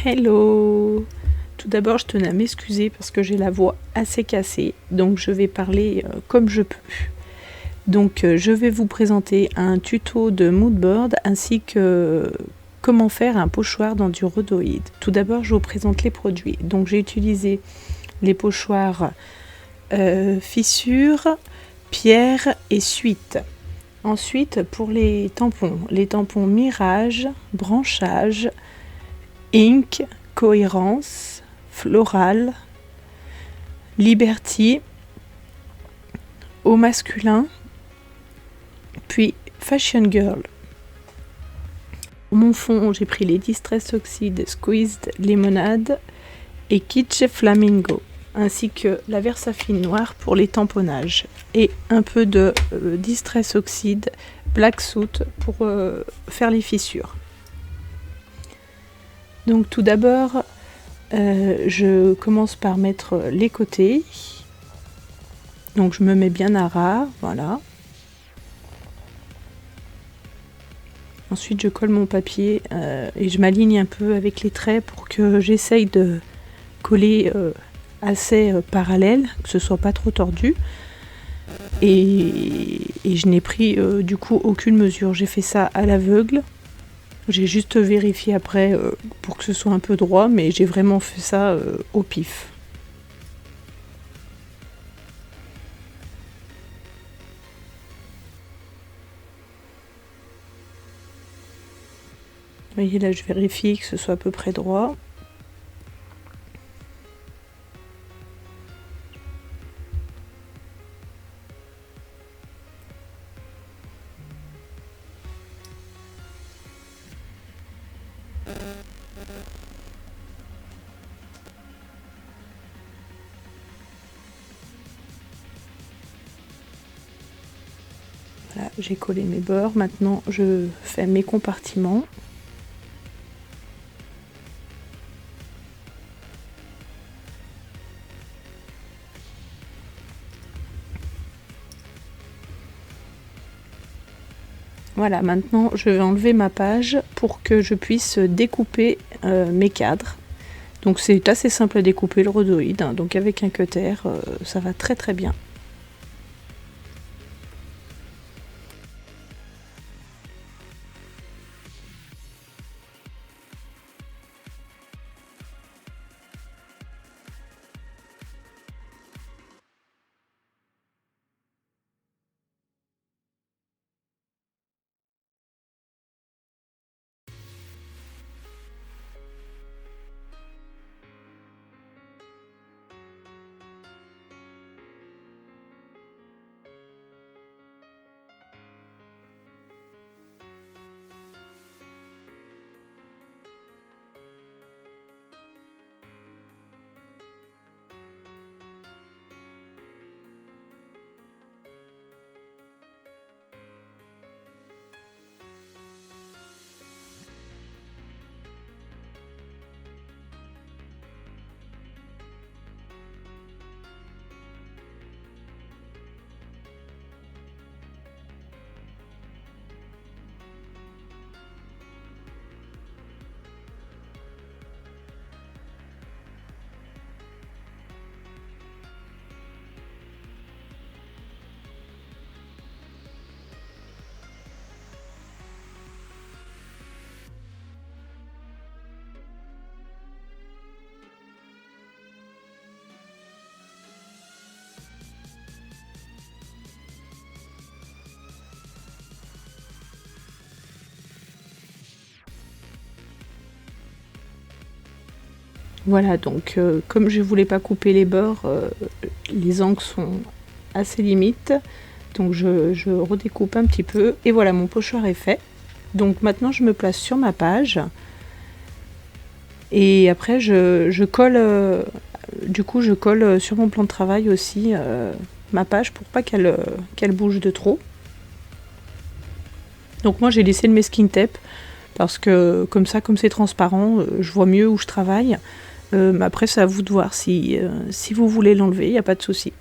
Hello! Tout d'abord, je tenais à m'excuser parce que j'ai la voix assez cassée, donc je vais parler comme je peux. Donc je vais vous présenter un tuto de moodboard ainsi que comment faire un pochoir dans du rhodoïde. Tout d'abord, je vous présente les produits. Donc j'ai utilisé les pochoirs fissure, pierre et suite. Ensuite, pour les tampons mirage, branchage, ink, cohérence, floral, liberty, au masculin, puis fashion girl. Pour mon fond, j'ai pris les Distress Oxide Squeezed Lemonade et Kitsch Flamingo, ainsi que la Versafine noire pour les tamponnages, et un peu de Distress Oxide Black Soot pour faire les fissures. Donc tout d'abord, je commence par mettre les côtés. Donc je me mets bien à ras, voilà. Ensuite je colle mon papier et je m'aligne un peu avec les traits pour que j'essaye de coller assez parallèle, que ce soit pas trop tordu. Et je n'ai pris du coup aucune mesure, j'ai fait ça à l'aveugle. J'ai juste vérifié après pour que ce soit un peu droit, mais j'ai vraiment fait ça au pif. Vous voyez là, je vérifie que ce soit à peu près droit. Voilà, j'ai collé mes bords. Maintenant, je fais mes compartiments. Voilà, maintenant je vais enlever ma page pour que je puisse découper mes cadres. Donc c'est assez simple à découper le rhodoïde, hein, donc avec un cutter, ça va très très bien. Voilà, donc comme je voulais pas couper les bords, les angles sont assez limites, donc je redécoupe un petit peu, et voilà, mon pochoir est fait. Donc maintenant je me place sur ma page, et après je colle, du coup je colle sur mon plan de travail aussi ma page pour pas qu'elle bouge de trop. Donc moi j'ai laissé le masking tape, parce que comme ça, comme c'est transparent, je vois mieux où je travaille. Après c'est à vous de voir si vous voulez l'enlever, il n'y a pas de souci.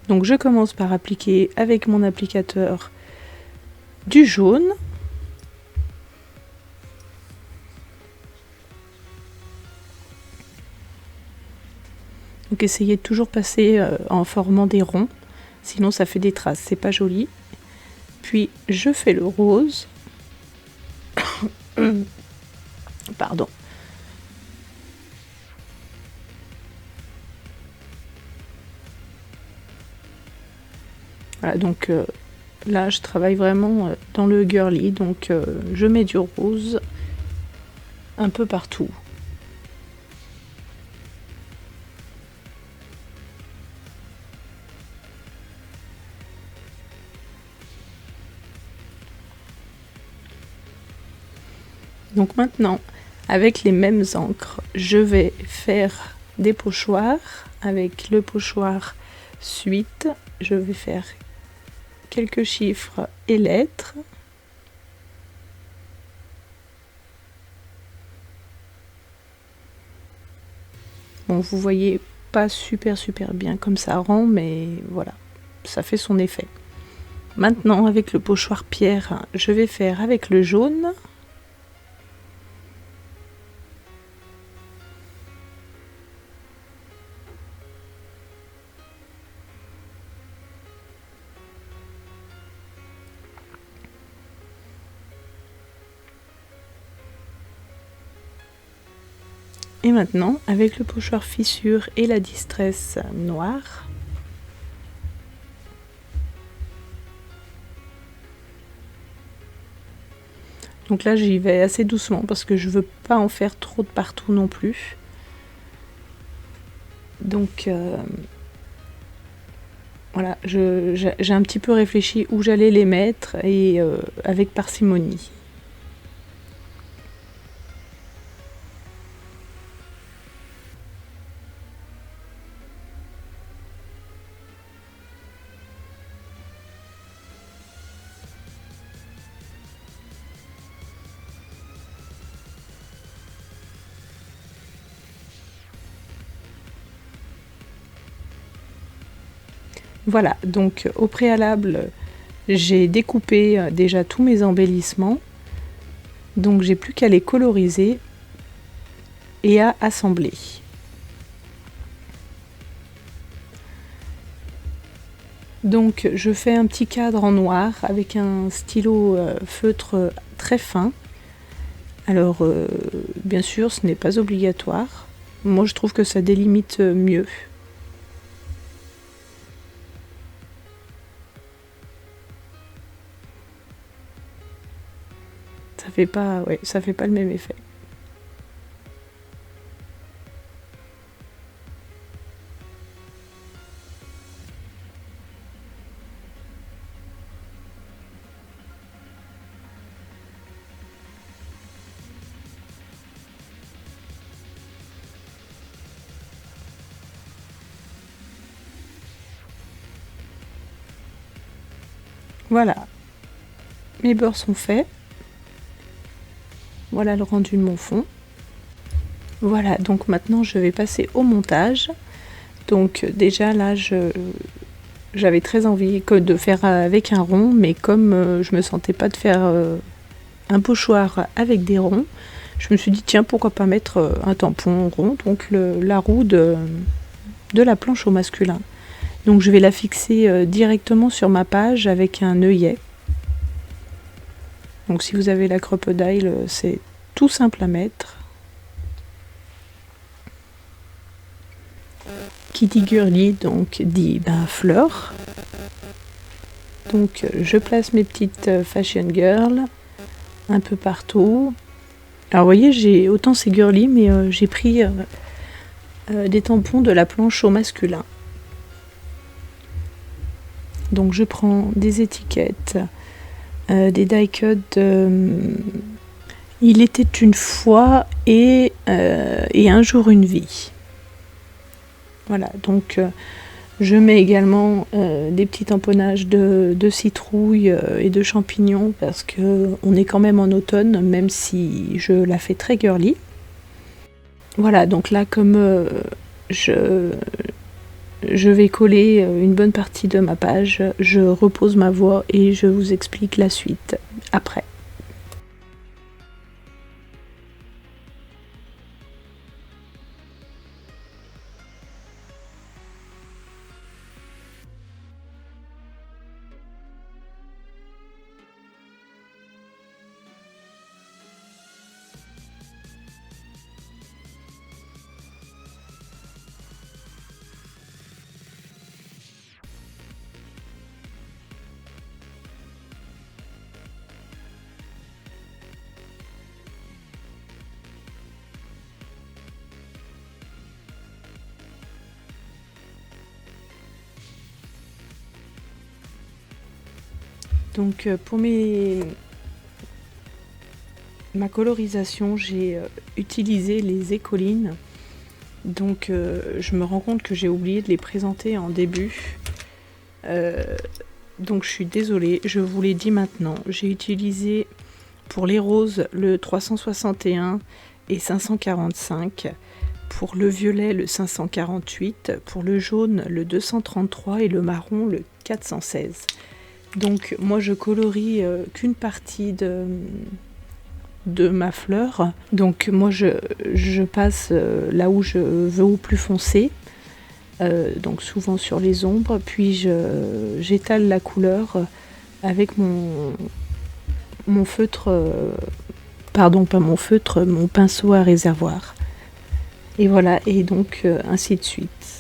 Donc je commence par appliquer avec mon applicateur du jaune. Donc essayez de toujours passer en formant des ronds, sinon ça fait des traces, c'est pas joli. Puis je fais le rose. Pardon. Voilà, donc là je travaille vraiment dans le girly, donc je mets du rose un peu partout. Donc maintenant, avec les mêmes encres, je vais faire des pochoirs. Avec le pochoir suite, je vais faire quelques chiffres et lettres. Bon, vous voyez pas super bien comme ça rend, mais voilà, ça fait son effet. Maintenant, avec le pochoir pierre, je vais faire avec le jaune. Et maintenant, avec le pochoir fissure et la distress noire, donc là j'y vais assez doucement parce que je veux pas en faire trop de partout non plus. Donc voilà, j'ai un petit peu réfléchi où j'allais les mettre et avec parcimonie. Voilà, donc au préalable, j'ai découpé déjà tous mes embellissements. Donc j'ai plus qu'à les coloriser et à assembler. Donc je fais un petit cadre en noir avec un stylo feutre très fin. Alors bien sûr ce n'est pas obligatoire. Moi je trouve que ça délimite mieux. Ça fait pas le même effet. Voilà, mes bords sont faits. Voilà le rendu de mon fond. Voilà, donc maintenant je vais passer au montage. Donc déjà là, j'avais très envie de faire avec un rond, mais comme je me sentais pas de faire un pochoir avec des ronds, je me suis dit tiens, pourquoi pas mettre un tampon rond, donc la roue de la planche au masculin. Donc je vais la fixer directement sur ma page avec un œillet. Donc si vous avez la crocodile, c'est tout simple à mettre. Qui dit girly, donc dit fleur. Donc je place mes petites fashion girl un peu partout. Alors vous voyez, autant c'est girly, mais j'ai pris des tampons de la planche au masculin. Donc je prends des étiquettes, des die cut. Il était une fois et un jour une vie. Voilà, donc je mets également des petits tamponnages de citrouille et de champignons parce qu'on est quand même en automne, même si je la fais très girly. Voilà, donc là comme je vais coller une bonne partie de ma page, je repose ma voix et je vous explique la suite après. Donc pour ma colorisation, j'ai utilisé les écolines. Donc je me rends compte que j'ai oublié de les présenter en début. Donc je suis désolée, je vous l'ai dit maintenant. J'ai utilisé pour les roses le 361 et 545. Pour le violet, le 548, pour le jaune, le 233 et le marron, le 416. Donc moi je colorie qu'une partie de ma fleur. Donc moi je passe là où je veux au plus foncé, donc souvent sur les ombres, puis j'étale la couleur avec mon feutre, pardon pas mon feutre, mon pinceau à réservoir. Et voilà, et donc ainsi de suite.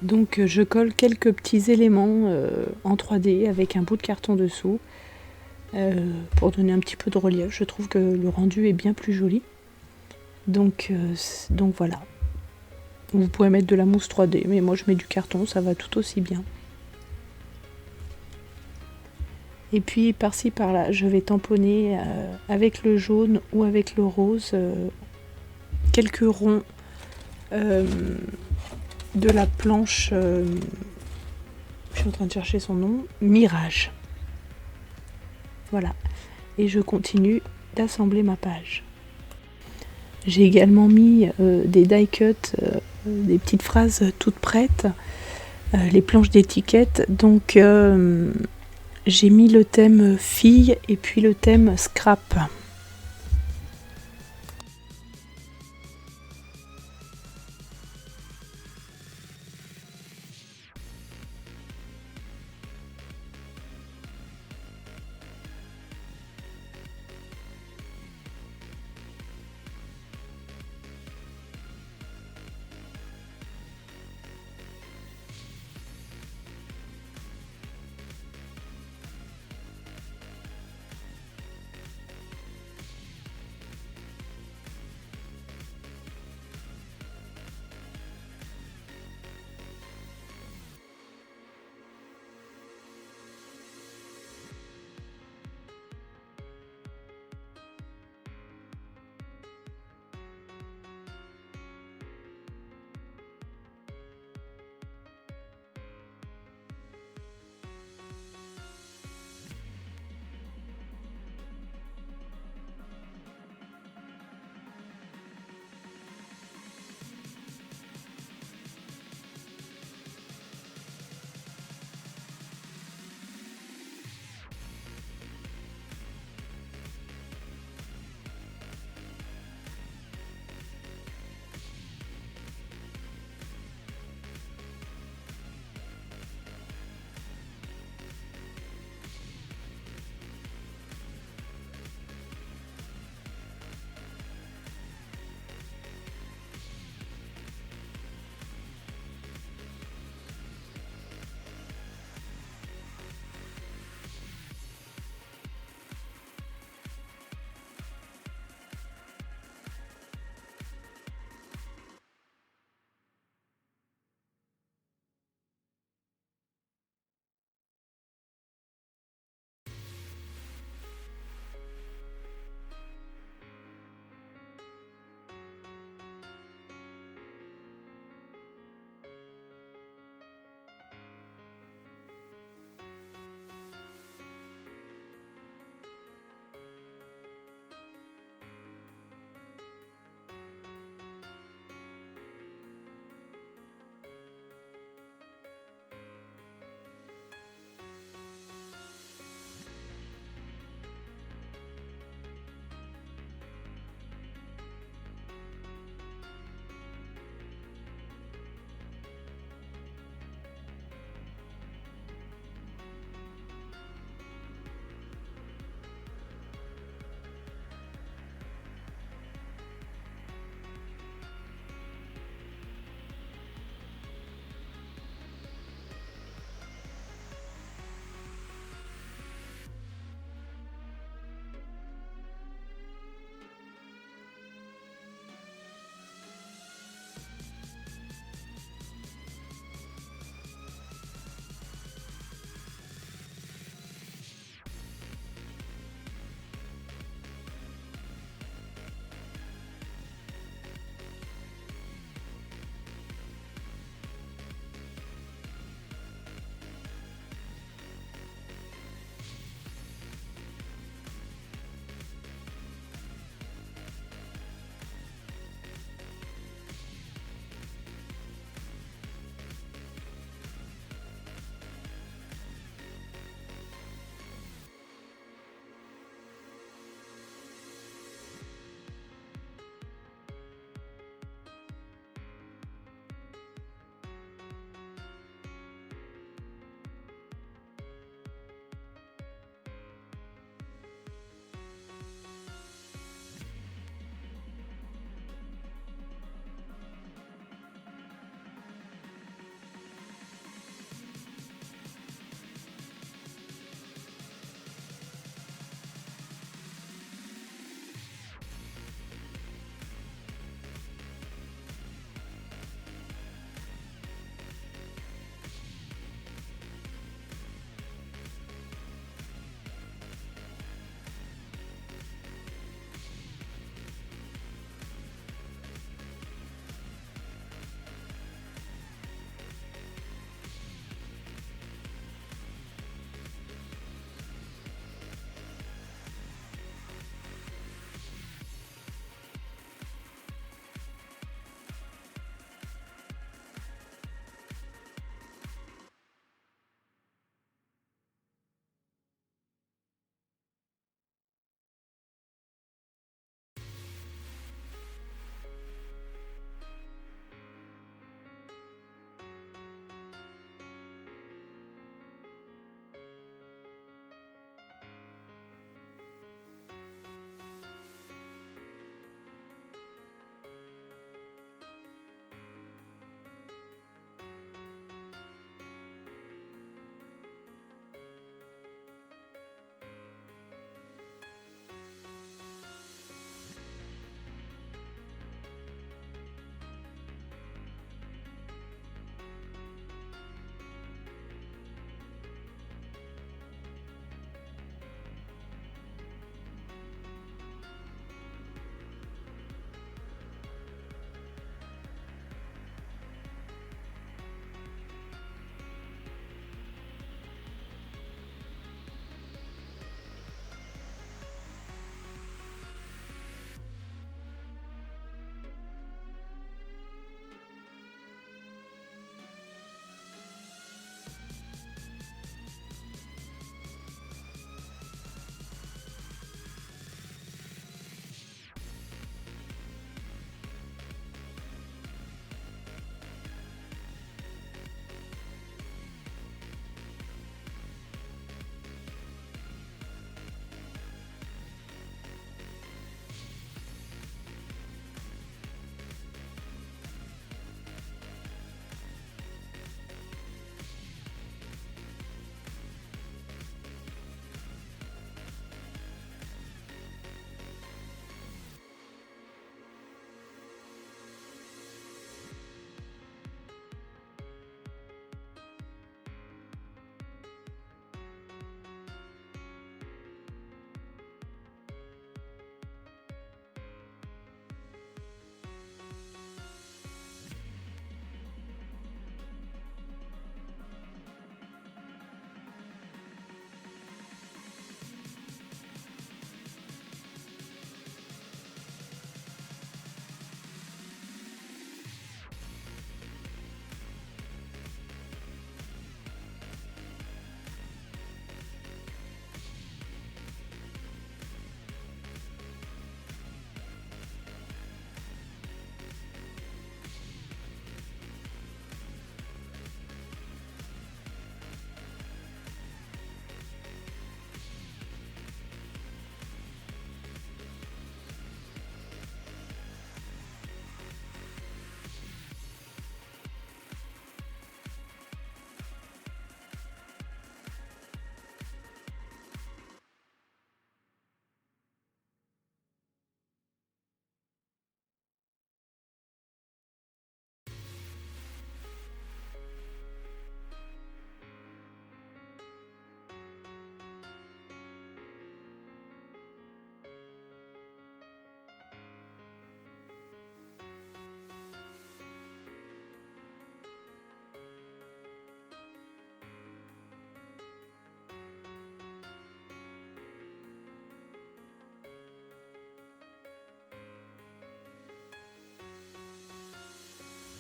Donc je colle quelques petits éléments en 3D avec un bout de carton dessous pour donner un petit peu de relief. Je trouve que le rendu est bien plus joli. Donc voilà. Vous pouvez mettre de la mousse 3D, mais moi je mets du carton, ça va tout aussi bien. Et puis par-ci par-là, je vais tamponner avec le jaune ou avec le rose quelques ronds de la planche, je suis en train de chercher son nom, Mirage. Voilà. Et je continue d'assembler ma page. J'ai également mis des die cuts, des petites phrases toutes prêtes, les planches d'étiquette. Donc j'ai mis le thème fille et puis le thème scrap.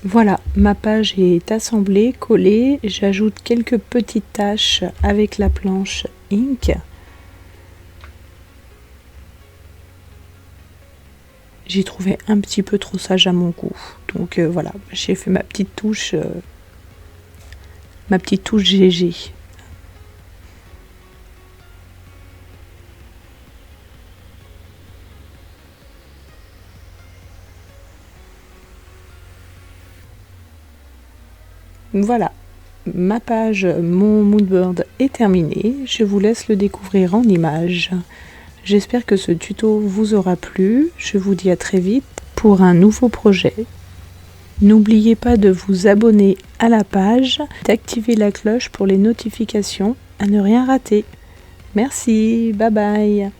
Voilà, ma page est assemblée, collée. J'ajoute quelques petites taches avec la planche Ink. J'ai trouvé un petit peu trop sage à mon goût. Donc voilà, j'ai fait ma petite touche GG. Voilà, ma page Mon Moodboard est terminée. Je vous laisse le découvrir en images. J'espère que ce tuto vous aura plu. Je vous dis à très vite pour un nouveau projet. N'oubliez pas de vous abonner à la page, d'activer la cloche pour les notifications à ne rien rater. Merci, bye bye.